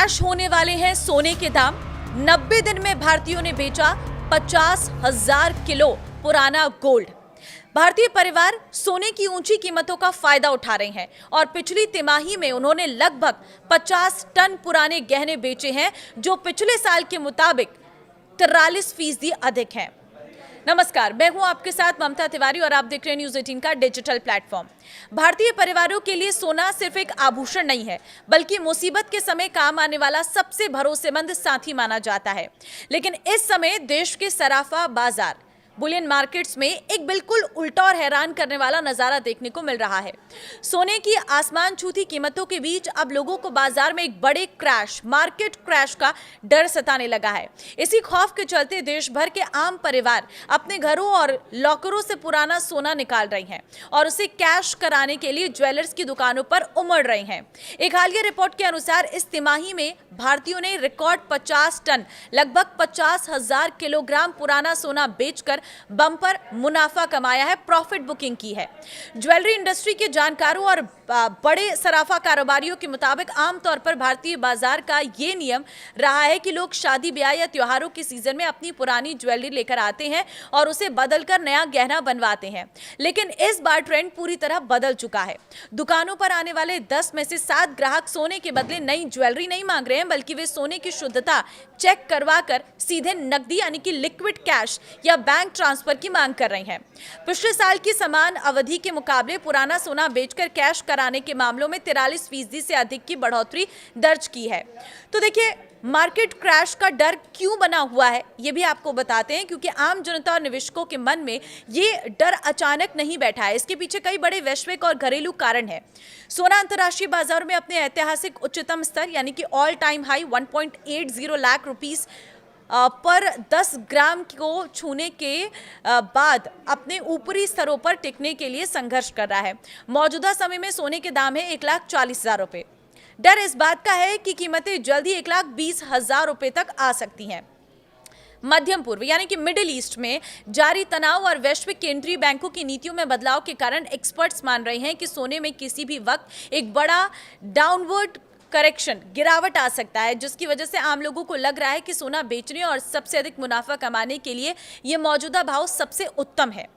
Crash होने वाले हैं सोने के दाम। 90 दिन में भारतीयों ने बेचा 50,000 किलो पुराना गोल्ड। भारतीय परिवार सोने की ऊंची कीमतों का फायदा उठा रहे हैं और पिछली तिमाही में उन्होंने लगभग 50 टन पुराने गहने बेचे हैं, जो पिछले साल के मुताबिक 43% अधिक हैं। नमस्कार, मैं हूं आपके साथ ममता तिवारी और आप देख रहे हैं न्यूज़ 18 का डिजिटल प्लेटफॉर्म। भारतीय परिवारों के लिए सोना सिर्फ एक आभूषण नहीं है, बल्कि मुसीबत के समय काम आने वाला सबसे भरोसेमंद साथी माना जाता है। लेकिन इस समय देश के सराफा बाजार बुलियन मार्केट्स में एक बिल्कुल उल्टा और हैरान करने वाला नजारा देखने को मिल रहा है। सोने की आसमान छूती कीमतों के बीच अब लोगों को बाजार में एक बड़े मार्केट क्रैश का डर सताने लगा है। इसी खौफ के चलते देश भर के आम परिवार अपने घरों और लॉकरों से पुराना सोना निकाल रहे हैं और उसे कैश कराने के लिए ज्वेलर्स की दुकानों पर उमड़ रहे हैं। एक हालिया रिपोर्ट के अनुसार इस तिमाही में भारतीयों ने रिकॉर्ड 50 टन लगभग 50,000 किलोग्राम पुराना सोना बेचकर बम्पर मुनाफा कमाया है, प्रॉफिट बुकिंग की है। ज्वेलरी इंडस्ट्री के जानकारों और बड़े सराफा कारोबारियों के मुताबिक आमतौर पर भारतीय बाजार का ये नियम रहा है कि लोग शादी ब्याह या त्योहारों के सीजन में अपनी पुरानी ज्वेलरी लेकर आते हैं और उसे बदलकर नया गहना बनवाते हैं। लेकिन इस बार ट्रेंड पूरी तरह बदल चुका है। दुकानों पर आने वाले 10 में से 7 ग्राहक सोने के बदले नई ज्वेलरी नहीं मांग रहे हैं, बल्कि वे सोने की शुद्धता चेक करवाकर सीधे नकदी यानी कि लिक्विड कैश या बैंक ट्रांसफर की मांग कर रहे हैं। पिछले साल की समान अवधि के मुकाबले पुराना सोना बेचकर कैश कराने के मामलों में 43% से अधिक की बढ़ोतरी दर्ज की है। तो देखिए, मार्केट क्रैश का डर क्यों बना हुआ है ये भी आपको बताते हैं, क्योंकि आम जनता और निवेशकों के मन में ये डर अचानक नहीं बैठा है। इसके पीछे कई बड़े वैश्विक और घरेलू कारण है। सोना अंतर्राष्ट्रीय बाजारों में अपने ऐतिहासिक उच्चतम स्तर यानी कि all time high 1.80 lakh rupees पर 10 ग्राम को छूने के बाद अपने ऊपरी स्तरों पर टिकने के लिए संघर्ष कर रहा है। मौजूदा समय में सोने के दाम है 1,40,000 रुपए। डर इस बात का है कि कीमतें जल्द ही 1,20,000 रुपए तक आ सकती हैं। मध्यम पूर्व यानी कि मिडिल ईस्ट में जारी तनाव और वैश्विक केंद्रीय बैंकों की नीतियों में बदलाव के कारण एक्सपर्ट्स मान रहे हैं कि सोने में किसी भी वक्त एक बड़ा डाउनवर्ड करेक्शन गिरावट आ सकता है, जिसकी वजह से आम लोगों को लग रहा है कि सोना बेचने और सबसे अधिक मुनाफा कमाने के लिए ये मौजूदा भाव सबसे उत्तम है,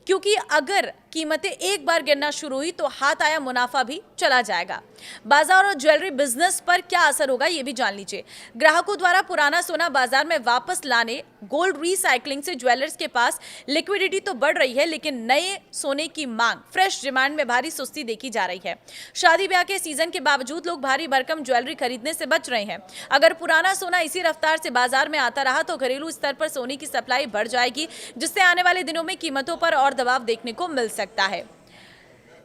क्योंकि अगर कीमतें एक बार गिरना शुरू हुई तो हाथ आया मुनाफा भी चला जाएगा। बाजार और ज्वेलरी बिजनेस पर क्या असर होगा ये भी जान लीजिए। ग्राहकों द्वारा पुराना सोना बाजार में वापस लाने गोल्ड रीसाइक्लिंग से ज्वेलर्स के पास लिक्विडिटी तो बढ़ रही है, लेकिन नए सोने की मांग फ्रेश डिमांड में भारी सुस्ती देखी जा रही है। शादी ब्याह के सीजन के बावजूद लोग भारी भरकम ज्वेलरी खरीदने से बच रहे हैं। अगर पुराना सोना इसी रफ्तार से बाजार में आता रहा तो घरेलू स्तर पर सोने की सप्लाई बढ़ जाएगी, जिससे आने वाले दिनों में कीमतों पर और दबाव देखने को मिल सकता है।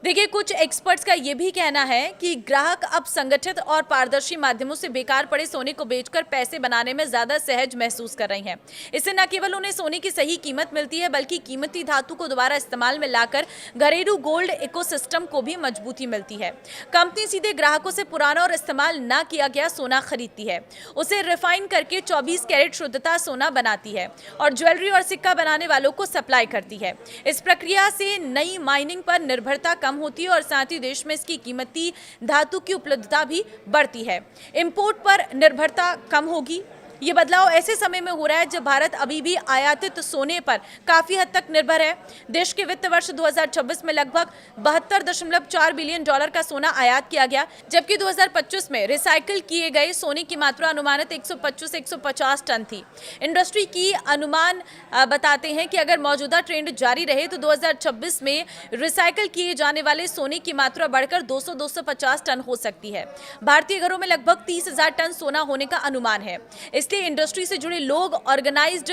देखिए, कुछ एक्सपर्ट्स का यह भी कहना है कि ग्राहक अब संगठित और पारदर्शी माध्यमों से बेकार पड़े सोने को बेचकर पैसे बनाने में ज्यादा सहज महसूस कर रहे हैं। इससे न केवल उन्हें सोने की सही कीमत मिलती है, बल्कि कीमती धातु को दोबारा इस्तेमाल में लाकर घरेलू गोल्ड इकोसिस्टम को भी मजबूती मिलती है। कंपनी सीधे ग्राहकों से पुराना और इस्तेमाल न किया गया सोना खरीदती है, उसे रिफाइन करके 24 कैरेट शुद्धता सोना बनाती है और ज्वेलरी और सिक्का बनाने वालों को सप्लाई करती है। इस प्रक्रिया से नई माइनिंग पर निर्भरता कम होती है और साथ ही देश में इसकी कीमती धातु की उपलब्धता भी बढ़ती है। इंपोर्ट पर निर्भरता कम होगी। ये बदलाव ऐसे समय में हो रहा है जब भारत अभी भी आयातित सोने पर काफी हद तक निर्भर है। देश के वित्त वर्ष 2026 में लगभग 72.4 बिलियन डॉलर का सोना आयात किया गया, जबकि 2025 में रिसाइकिल किए गए सोने की मात्रा अनुमानित 125 से 150 टन थी। इंडस्ट्री की अनुमान बताते हैं कि अगर मौजूदा ट्रेंड जारी रहे तो 2026 में रिसाइकिल किए जाने वाले सोने की मात्रा बढ़कर 200-250 टन हो सकती है। भारतीय घरों में लगभग 30,000 टन सोना होने का अनुमान है। इसलिए इंडस्ट्री से जुड़े लोग ऑर्गेनाइज्ड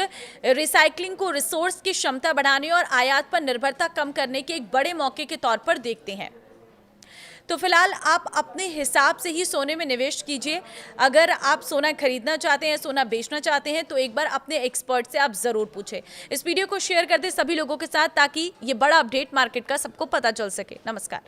रिसाइकलिंग को रिसोर्स की क्षमता बढ़ाने और आयात पर निर्भरता कम करने के एक बड़े मौके के तौर पर देखते हैं। तो फिलहाल आप अपने हिसाब से ही सोने में निवेश कीजिए। अगर आप सोना खरीदना चाहते हैं, सोना बेचना चाहते हैं, तो एक बार अपने एक्सपर्ट से आप जरूर पूछें। इस वीडियो को शेयर कर दें सभी लोगों के साथ, ताकि ये बड़ा अपडेट मार्केट का सबको पता चल सके। नमस्कार।